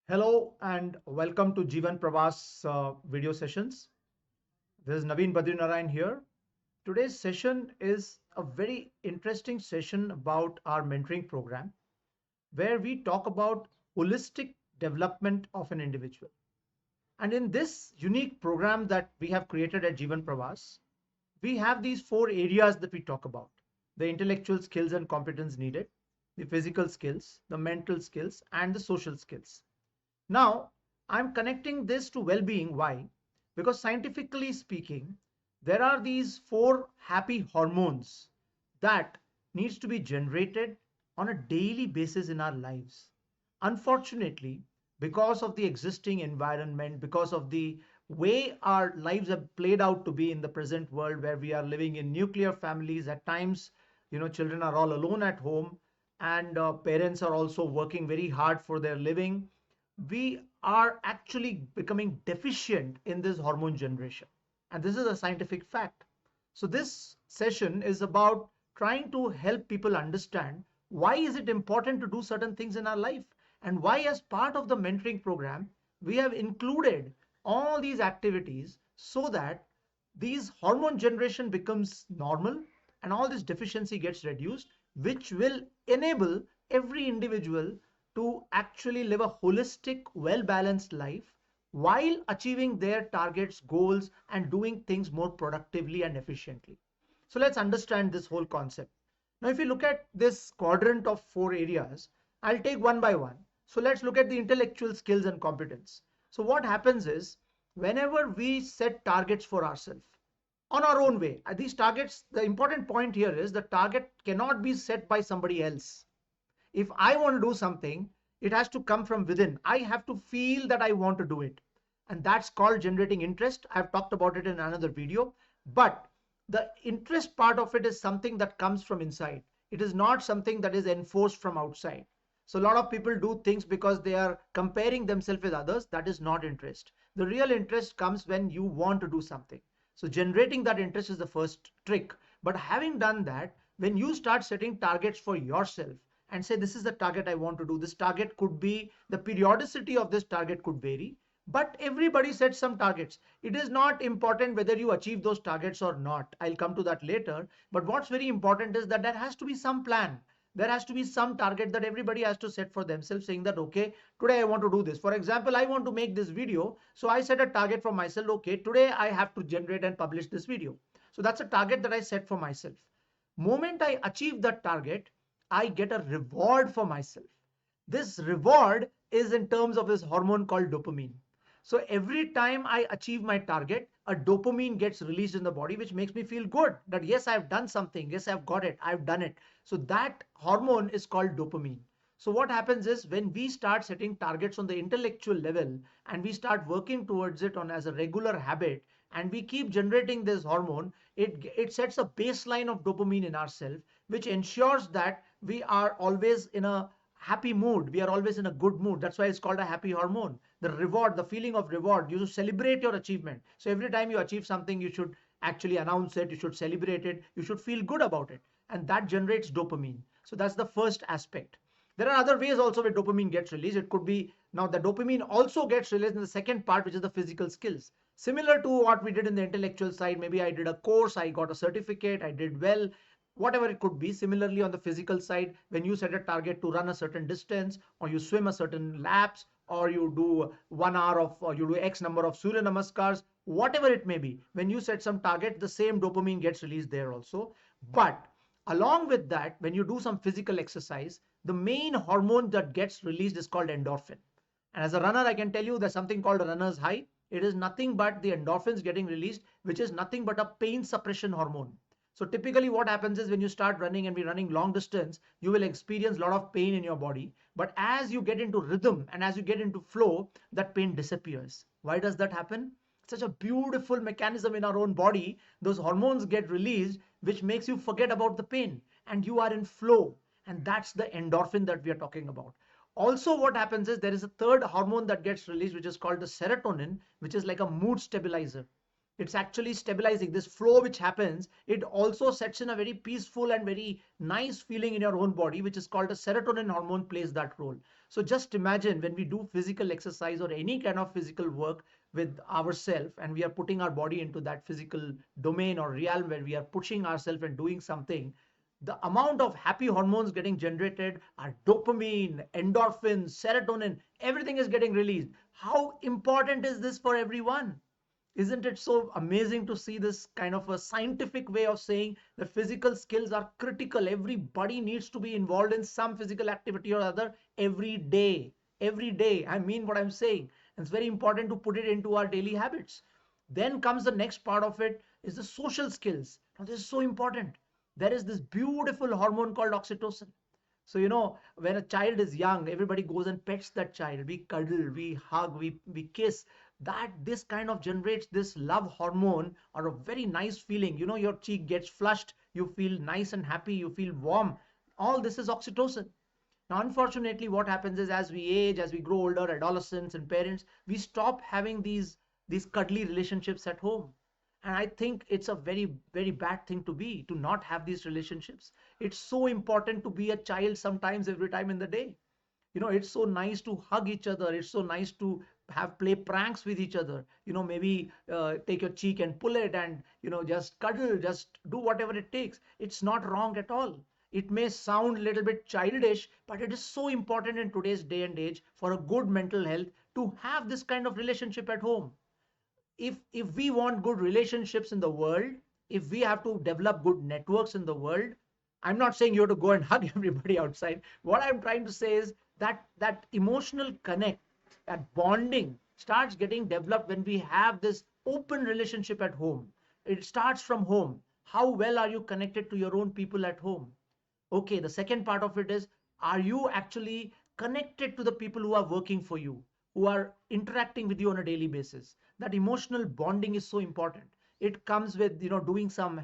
Hello and welcome to Jeevan Pravaas video sessions. This is Naveen Badrinarayan here. Today's session is a very interesting session about our mentoring program where we talk about holistic development of an individual. And in this unique program that we have created at Jeevan Pravaas, we have these four areas that we talk about: the intellectual skills and competence needed, the physical skills, the mental skills, and the social skills. Now, I'm connecting this to well-being. Why? Because scientifically speaking, there are these four happy hormones that needs to be generated on a daily basis in our lives. Unfortunately, because of the existing environment, because of the way our lives have played out to be in the present world where we are living in nuclear families, at times, children are all alone at home and parents are also working very hard for their living. We are actually becoming deficient in this hormone generation. And this is a scientific fact. So this session is about trying to help people understand why is it important to do certain things in our life, and why as part of the mentoring program we have included all these activities so that these hormone generation becomes normal and all this deficiency gets reduced, which will enable every individual to actually live a holistic, well balanced life while achieving their targets, goals, and doing things more productively and efficiently. So let's understand this whole concept. Now, if you look at this quadrant of four areas, I'll take one by one. So let's look at the intellectual skills and competence. So what happens is whenever we set targets for ourselves on our own way, these targets, the important point here is the target cannot be set by somebody else. If I want to do something, it has to come from within. I have to feel that I want to do it. And that's called generating interest. I've talked about it in another video. But the interest part of it is something that comes from inside. It is not something that is enforced from outside. So a lot of people do things because they are comparing themselves with others. That is not interest. The real interest comes when you want to do something. So generating that interest is the first trick. But having done that, when you start setting targets for yourself, and say this is the target I want to do, this target could be, the periodicity of this target could vary, but everybody sets some targets. It is not important whether you achieve those targets or not. I'll come to that later. But what's very important is that there has to be some plan. There has to be some target that everybody has to set for themselves, saying that, okay, today I want to do this. For example, I want to make this video. So I set a target for myself. Okay, today I have to generate and publish this video. So that's a target that I set for myself. Moment I achieve that target, I get a reward for myself. This reward is in terms of this hormone called dopamine. So every time I achieve my target, a dopamine gets released in the body, which makes me feel good that yes, I've done something. Yes, I've got it. I've done it. So that hormone is called dopamine. So what happens is when we start setting targets on the intellectual level and we start working towards it on as a regular habit, and we keep generating this hormone, it sets a baseline of dopamine in ourselves, which ensures that we are always in a happy mood. We are always in a good mood. That's why it's called a happy hormone. The reward, the feeling of reward, you should celebrate your achievement. So every time you achieve something, you should actually announce it, you should celebrate it, you should feel good about it. And that generates dopamine. So that's the first aspect. There are other ways also where dopamine gets released. It could be, now the dopamine also gets released in the second part, which is the physical skills. Similar to what we did in the intellectual side, maybe I did a course, I got a certificate, I did well, whatever it could be. Similarly, on the physical side, when you set a target to run a certain distance, or you swim a certain laps, or you do 1 hour of, or you do X number of Surya Namaskars, whatever it may be, when you set some target, the same dopamine gets released there also. But along with that, when you do some physical exercise, the main hormone that gets released is called endorphin. And as a runner, I can tell you there's something called a runner's high. It is nothing but the endorphins getting released, which is nothing but a pain suppression hormone. So typically what happens is when you start running and be running long distance, you will experience a lot of pain in your body. But as you get into rhythm and as you get into flow, that pain disappears. Why does that happen? Such a beautiful mechanism in our own body. Those hormones get released, which makes you forget about the pain and you are in flow. And that's the endorphin that we are talking about. Also, what happens is there is a third hormone that gets released, which is called the serotonin, which is like a mood stabilizer. It's actually stabilizing. This flow which happens, it also sets in a very peaceful and very nice feeling in your own body, which is called a serotonin hormone plays that role. So just imagine when we do physical exercise or any kind of physical work with ourselves, and we are putting our body into that physical domain or realm where we are pushing ourselves and doing something, the amount of happy hormones getting generated are dopamine, endorphins, serotonin, everything is getting released. How important is this for everyone? Isn't it so amazing to see this kind of a scientific way of saying that physical skills are critical? Everybody needs to be involved in some physical activity or other every day. Every day. I mean what I'm saying. It's very important to put it into our daily habits. Then comes the next part of it is the social skills. Now, this is so important. There is this beautiful hormone called oxytocin. So, when a child is young, everybody goes and pets that child. We cuddle, we hug, we kiss. That this kind of generates this love hormone or a very nice feeling. Your cheek gets flushed, you feel nice and happy, you feel warm. All this is oxytocin. Now, unfortunately, what happens is as we age, as we grow older, adolescents and parents, we stop having these cuddly relationships at home. And I think it's a very, very bad thing to be, to not have these relationships. It's so important to be a child sometimes, every time in the day. It's so nice to hug each other. It's so nice to have play pranks with each other. Maybe take your cheek and pull it and, just cuddle, just do whatever it takes. It's not wrong at all. It may sound a little bit childish, but it is so important in today's day and age for a good mental health to have this kind of relationship at home. If we want good relationships in the world, if we have to develop good networks in the world, I'm not saying you have to go and hug everybody outside. What I'm trying to say is that emotional connect, that bonding starts getting developed when we have this open relationship at home. It starts from home. How well are you connected to your own people at home? Okay, the second part of it is, are you actually connected to the people who are working for you, who are interacting with you on a daily basis? That emotional bonding is so important. It comes with, doing some,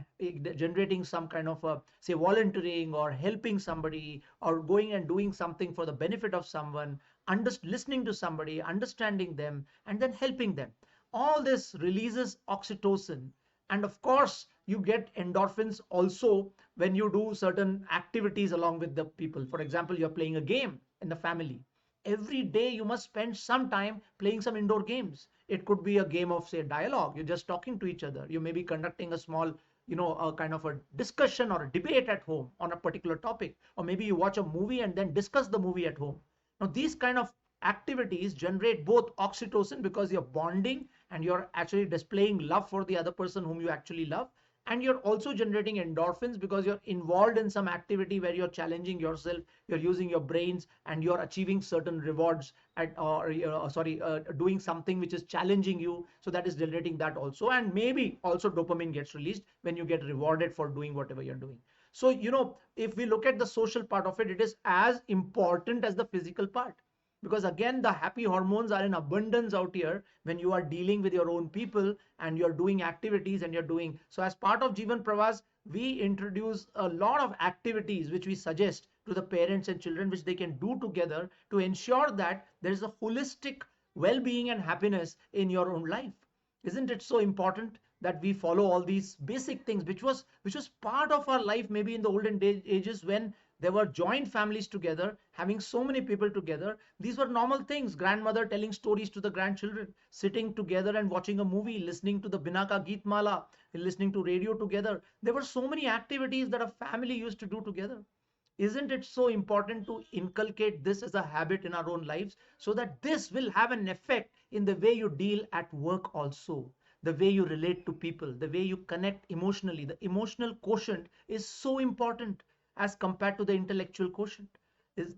generating some kind of a, say, volunteering or helping somebody or going and doing something for the benefit of someone, listening to somebody, understanding them, and then helping them. All this releases oxytocin. And of course, you get endorphins also when you do certain activities along with the people. For example, you're playing a game in the family. Every day you must spend some time playing some indoor games. It could be a game of, say, dialogue. You're just talking to each other. You may be conducting a small, a kind of a discussion or a debate at home on a particular topic. Or maybe you watch a movie and then discuss the movie at home. Now, these kind of activities generate both oxytocin because you're bonding and you're actually displaying love for the other person whom you actually love, and you're also generating endorphins because you're involved in some activity where you're challenging yourself, you're using your brains, and you're achieving certain rewards at, or doing something which is challenging you, so that is generating that also. And maybe also dopamine gets released when you get rewarded for doing whatever you're doing. So if we look at the social part of it, it is as important as the physical part, because again, the happy hormones are in abundance out here when you are dealing with your own people and you're doing activities and you're doing. So as part of Jeevan Pravas, we introduce a lot of activities which we suggest to the parents and children, which they can do together to ensure that there is a holistic well-being and happiness in your own life. Isn't it so important that we follow all these basic things, which was part of our life maybe in the olden ages when there were joint families together, having so many people together. These were normal things. Grandmother telling stories to the grandchildren, sitting together and watching a movie, listening to the Binaka Geet Mala, listening to radio together. There were so many activities that a family used to do together. Isn't it so important to inculcate this as a habit in our own lives, so that this will have an effect in the way you deal at work also, the way you relate to people, the way you connect emotionally? The emotional quotient is so important as compared to the intellectual quotient.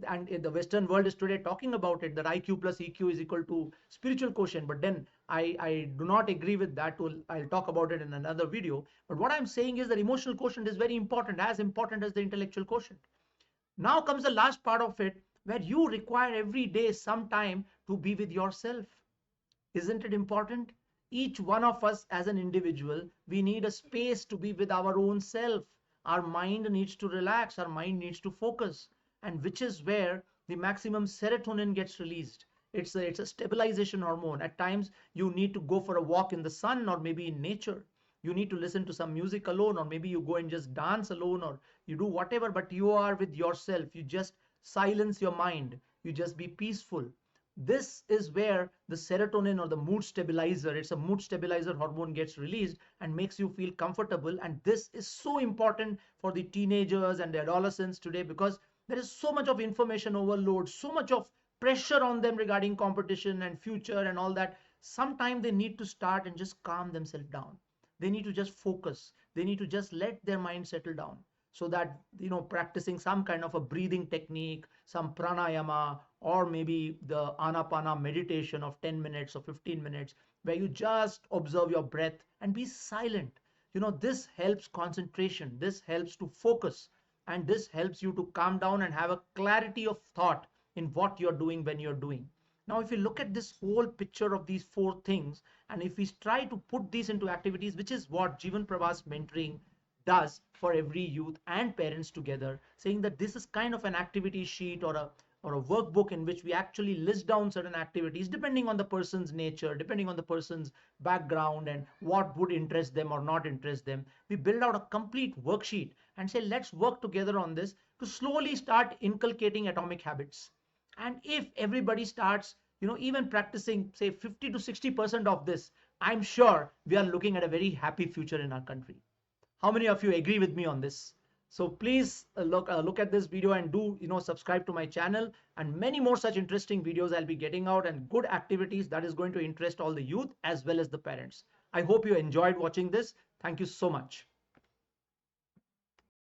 And in the Western world is today talking about it, that IQ plus EQ is equal to spiritual quotient. But then I do not agree with that. I'll talk about it in another video. But what I'm saying is that emotional quotient is very important, as important as the intellectual quotient. Now comes the last part of it, where you require every day some time to be with yourself. Isn't it important? Each one of us as an individual, we need a space to be with our own self. Our mind needs to relax, our mind needs to focus, and which is where the maximum serotonin gets released. It's a stabilization hormone. At times you need to go for a walk in the sun or maybe in nature. You need to listen to some music alone, or maybe you go and just dance alone, or you do whatever, but you are with yourself. You just silence your mind. You just be peaceful. This is where the serotonin, or the mood stabilizer, it's a mood stabilizer hormone, gets released and makes you feel comfortable. And this is so important for the teenagers and the adolescents today, because there is so much of information overload, so much of pressure on them regarding competition and future and all that. Sometimes they need to start and just calm themselves down. They need to just focus. They need to just let their mind settle down, so that, practicing some kind of a breathing technique, some pranayama, or maybe the anapana meditation of 10 minutes or 15 minutes, where you just observe your breath and be silent. This helps concentration, this helps to focus, and this helps you to calm down and have a clarity of thought in what you're doing when you're doing. Now, if you look at this whole picture of these four things, and if we try to put these into activities, which is what Jeevan Pravaas mentoring does for every youth and parents together, saying that this is kind of an activity sheet, or a workbook in which we actually list down certain activities depending on the person's nature, depending on the person's background, and what would interest them or not interest them. We build out a complete worksheet and say, let's work together on this to slowly start inculcating atomic habits. And if everybody starts, even practicing, say, 50 to 60% of this, I'm sure we are looking at a very happy future in our country. How many of you agree with me on this? So please look at this video, and do subscribe to my channel, and many more such interesting videos I'll be getting out, and good activities that is going to interest all the youth as well as the parents. I hope you enjoyed watching this. Thank you so much.